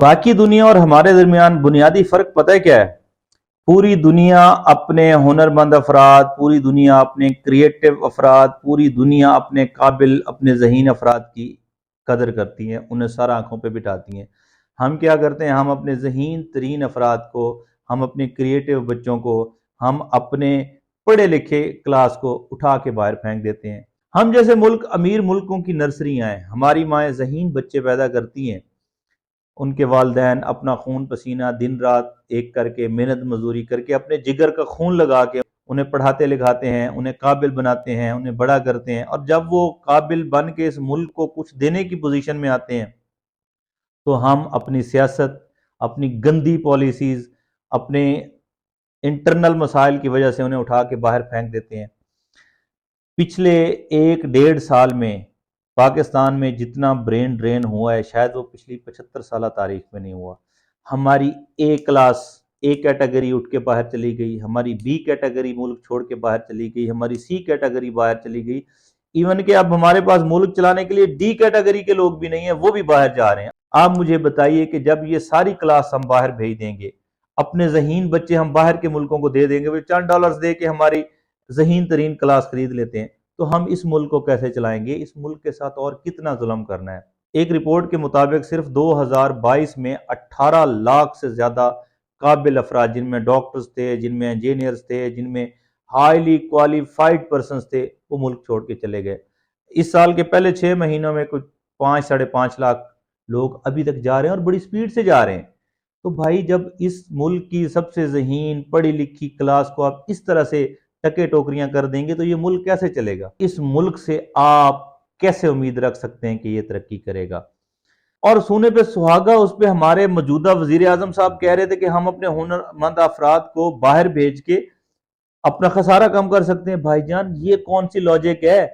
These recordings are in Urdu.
باقی دنیا اور ہمارے درمیان بنیادی فرق پتہ ہے کیا ہے؟ پوری دنیا اپنے ہنرمند افراد، پوری دنیا اپنے کریٹو افراد، پوری دنیا اپنے قابل، اپنے ذہین افراد کی قدر کرتی ہیں، انہیں سر آنکھوں پہ بٹھاتی ہیں۔ ہم کیا کرتے ہیں؟ ہم اپنے ذہین ترین افراد کو، ہم اپنے کریٹو بچوں کو، ہم اپنے پڑھے لکھے کلاس کو اٹھا کے باہر پھینک دیتے ہیں۔ ہم جیسے ملک امیر ملکوں کی نرسریاں ہیں، ہماری مائیں ذہین بچے پیدا کرتی ہیں، ان کے والدین اپنا خون پسینہ دن رات ایک کر کے، محنت مزدوری کر کے، اپنے جگر کا خون لگا کے انہیں پڑھاتے لکھاتے ہیں، انہیں قابل بناتے ہیں، انہیں بڑا کرتے ہیں، اور جب وہ قابل بن کے اس ملک کو کچھ دینے کی پوزیشن میں آتے ہیں تو ہم اپنی سیاست، اپنی گندی پالیسیز، اپنے انٹرنل مسائل کی وجہ سے انہیں اٹھا کے باہر پھینک دیتے ہیں۔ پچھلے 1-1.5 سال میں پاکستان میں جتنا برین ڈرین ہوا ہے شاید وہ پچھلی 75 سالہ تاریخ میں نہیں ہوا۔ ہماری اے کلاس، اے کیٹیگری اٹھ کے باہر چلی گئی، ہماری بی کیٹیگری ملک چھوڑ کے باہر چلی گئی، ہماری سی کیٹیگری باہر چلی گئی، ایون کہ اب ہمارے پاس ملک چلانے کے لیے ڈی کیٹیگری کے لوگ بھی نہیں ہیں، وہ بھی باہر جا رہے ہیں۔ آپ مجھے بتائیے کہ جب یہ ساری کلاس ہم باہر بھیج دیں گے، اپنے ذہین بچے ہم باہر کے ملکوں کو دے دیں گے، وہ چند ڈالرز دے کے ہماری ذہین ترین کلاس خرید لیتے ہیں، تو ہم اس ملک کو کیسے چلائیں گے؟ اس ملک کے ساتھ اور کتنا ظلم کرنا ہے؟ ایک رپورٹ کے مطابق صرف 2022 میں 18 لاکھ سے زیادہ قابل افراد، جن میں ڈاکٹرز تھے، جن میں انجینئرز تھے، جن میں ہائیلی کوالیفائڈ پرسنز تھے، وہ ملک چھوڑ کے چلے گئے۔ اس سال کے پہلے 6 مہینوں میں کچھ 5-5.5 لاکھ لوگ ابھی تک جا رہے ہیں، اور بڑی سپیڈ سے جا رہے ہیں۔ تو بھائی جب اس ملک کی سب سے ذہین پڑھی لکھی کلاس کو آپ اس طرح سے ٹکے ٹوکریاں کر دیں گے تو یہ ملک کیسے چلے گا؟ اس ملک سے آپ کیسے امید رکھ سکتے ہیں کہ یہ ترقی کرے گا؟ اور سونے پہ سہاگا اس پہ ہمارے موجودہ وزیر اعظم صاحب کہہ رہے تھے کہ ہم اپنے ہنرمند افراد کو باہر بھیج کے اپنا خسارہ کم کر سکتے ہیں۔ بھائی جان یہ کون سی لاجک ہے؟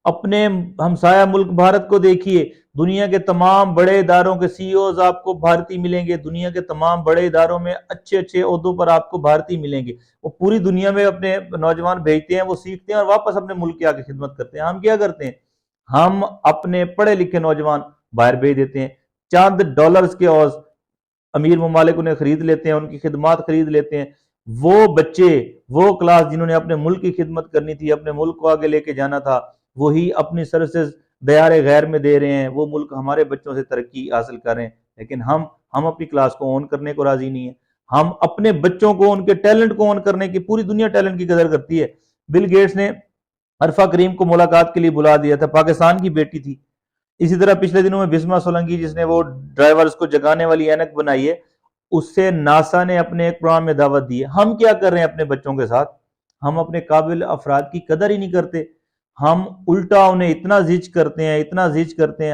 اپنے ہمسایہ ملک بھارت کو دیکھیے، دنیا کے تمام بڑے اداروں کے سی اوز آپ کو بھارتی ملیں گے، دنیا کے تمام بڑے اداروں میں اچھے اچھے عہدوں پر آپ کو بھارتی ملیں گے۔ وہ پوری دنیا میں اپنے نوجوان بھیجتے ہیں، وہ سیکھتے ہیں اور واپس اپنے ملک کی آ کے خدمت کرتے ہیں۔ ہم کیا کرتے ہیں؟ ہم اپنے پڑھے لکھے نوجوان باہر بھیج دیتے ہیں، چند ڈالرز کے عوض امیر ممالک انہیں خرید لیتے ہیں، ان کی خدمات خرید لیتے ہیں۔ وہ بچے، وہ کلاس جنہوں نے اپنے ملک کی خدمت کرنی تھی، اپنے ملک کو آگے لے کے جانا تھا، وہی اپنی سروسز دیار غیر میں دے رہے ہیں، وہ ملک ہمارے بچوں سے ترقی حاصل کر رہے ہیں، لیکن ہم اپنی کلاس کو اون کرنے کو راضی نہیں ہیں۔ ہم اپنے بچوں کو، ان کے ٹیلنٹ کو اون کرنے کی، پوری دنیا ٹیلنٹ کی قدر کرتی ہے۔ بل گیٹس نے عرفہ کریم کو ملاقات کے لیے بلا دیا تھا، پاکستان کی بیٹی تھی۔ اسی طرح پچھلے دنوں میں بسما سولنگی، جس نے وہ ڈرائیورز کو جگانے والی اینک بنائی ہے، اس سے ناسا نے اپنے ایک پروگرام میں دعوت دی ہے۔ ہم کیا کر رہے ہیں اپنے بچوں کے ساتھ؟ ہم اپنے قابل افراد کی قدر ہی نہیں کرتے، ہم الٹا انہیں اتنا زج کرتے ہیں، اتنا زج کرتے ہیں۔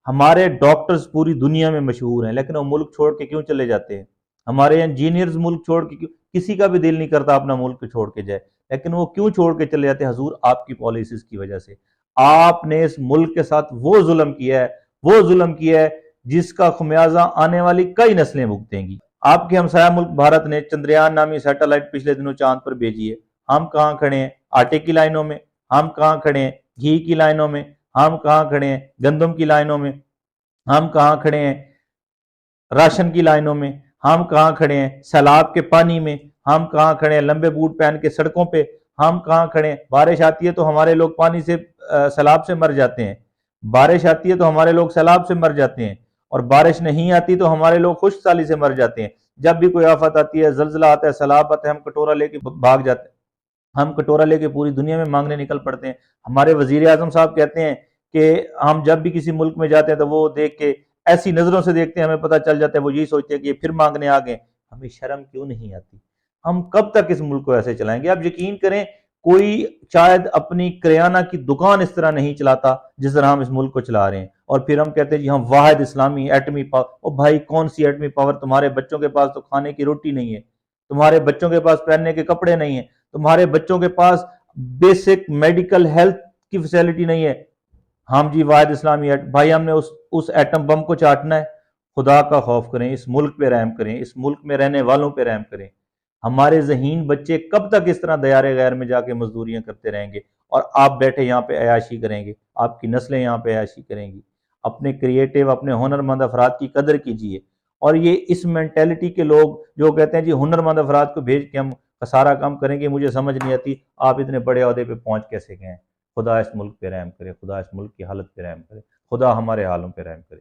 ہمارے ڈاکٹرز پوری دنیا میں مشہور ہیں، لیکن وہ ملک چھوڑ کے کیوں چلے جاتے ہیں؟ ہمارے انجینئرز ملک چھوڑ کے کیوں؟ کسی کا بھی دل نہیں کرتا اپنا ملک چھوڑ کے جائے، لیکن وہ کیوں چھوڑ کے چلے جاتے ہیں؟ حضور آپ کی پالیسیز کی وجہ سے۔ آپ نے اس ملک کے ساتھ وہ ظلم کیا ہے، وہ ظلم کیا ہے جس کا خمیازہ آنے والی کئی نسلیں بھگتیں گی۔ آپ کے ہمسایہ ملک بھارت نے چندریان نامی سیٹلائٹ پچھلے دنوں چاند پر بھیجی ہے۔ ہم کہاں کھڑے ہیں؟ آٹے کی لائنوں میں؟ ہم کہاں کھڑے ہیں؟ گھی کی لائنوں میں؟ ہم کہاں کھڑے ہیں؟ گندم کی لائنوں میں؟ ہم کہاں کھڑے ہیں؟ راشن کی لائنوں میں؟ ہم کہاں کھڑے ہیں؟ سیلاب کے پانی میں؟ ہم کہاں کھڑے ہیں؟ لمبے بوٹ پہن کے سڑکوں پہ؟ ہم کہاں کھڑے ہیں؟ بارش آتی ہے تو ہمارے لوگ پانی سے، سیلاب سے مر جاتے ہیں۔ بارش آتی ہے تو ہمارے لوگ سیلاب سے مر جاتے ہیں، اور بارش نہیں آتی تو ہمارے لوگ خشک سالی سے مر جاتے ہیں۔ جب بھی کوئی آفت آتی ہے، زلزلہ آتا ہے، سیلاب آتا ہے، ہم کٹورا لے کے بھاگ جاتے ہیں، ہم کٹورا لے کے پوری دنیا میں مانگنے نکل پڑتے ہیں۔ ہمارے وزیر اعظم صاحب کہتے ہیں کہ ہم جب بھی کسی ملک میں جاتے ہیں تو وہ دیکھ کے ایسی نظروں سے دیکھتے ہیں، ہمیں پتہ چل جاتا ہے، وہ یہی سوچتے ہیں کہ یہ پھر مانگنے آ گئے۔ ہمیں شرم کیوں نہیں آتی؟ ہم کب تک اس ملک کو ایسے چلائیں گے؟ آپ یقین کریں، کوئی شاید اپنی کریانہ کی دکان اس طرح نہیں چلاتا جس طرح ہم اس ملک کو چلا رہے ہیں، اور پھر ہم کہتے ہیں جی ہم واحد اسلامی ایٹمی پاور۔ او بھائی کون سی ایٹمی پاور؟ تمہارے بچوں کے پاس تو کھانے کی روٹی نہیں ہے، تمہارے بچوں کے پاس پہننے کے کپڑے نہیں ہیں، تمہارے بچوں کے پاس بیسک میڈیکل ہیلتھ کی فیسلٹی نہیں ہے۔ ہم جی واحد اسلامی بھائی ہم نے اس ایٹم بم کو چاٹنا ہے؟ خدا کا خوف کریں، اس ملک پہ رحم کریں، اس ملک میں رہنے والوں پہ رحم کریں۔ ہمارے ذہین بچے کب تک اس طرح دیار غیر میں جا کے مزدوریاں کرتے رہیں گے، اور آپ بیٹھے یہاں پہ عیاشی کریں گے، آپ کی نسلیں یہاں پہ عیاشی کریں گی؟ اپنے کریٹو اپنے ہنرمند افراد کی قدر کیجیے۔ اور یہ اس مینٹیلٹی کے لوگ جو کہتے ہیں جی ہنرمند افراد کو بھیج کے ہم خسارہ کم کریں گے، مجھے سمجھ نہیں آتی آپ اتنے بڑے عہدے پہ پہنچ کیسے گئے ہیں۔ خدا اس ملک پہ رحم کرے، خدا اس ملک کی حالت پہ رحم کرے، خدا ہمارے حالوں پہ رحم کرے۔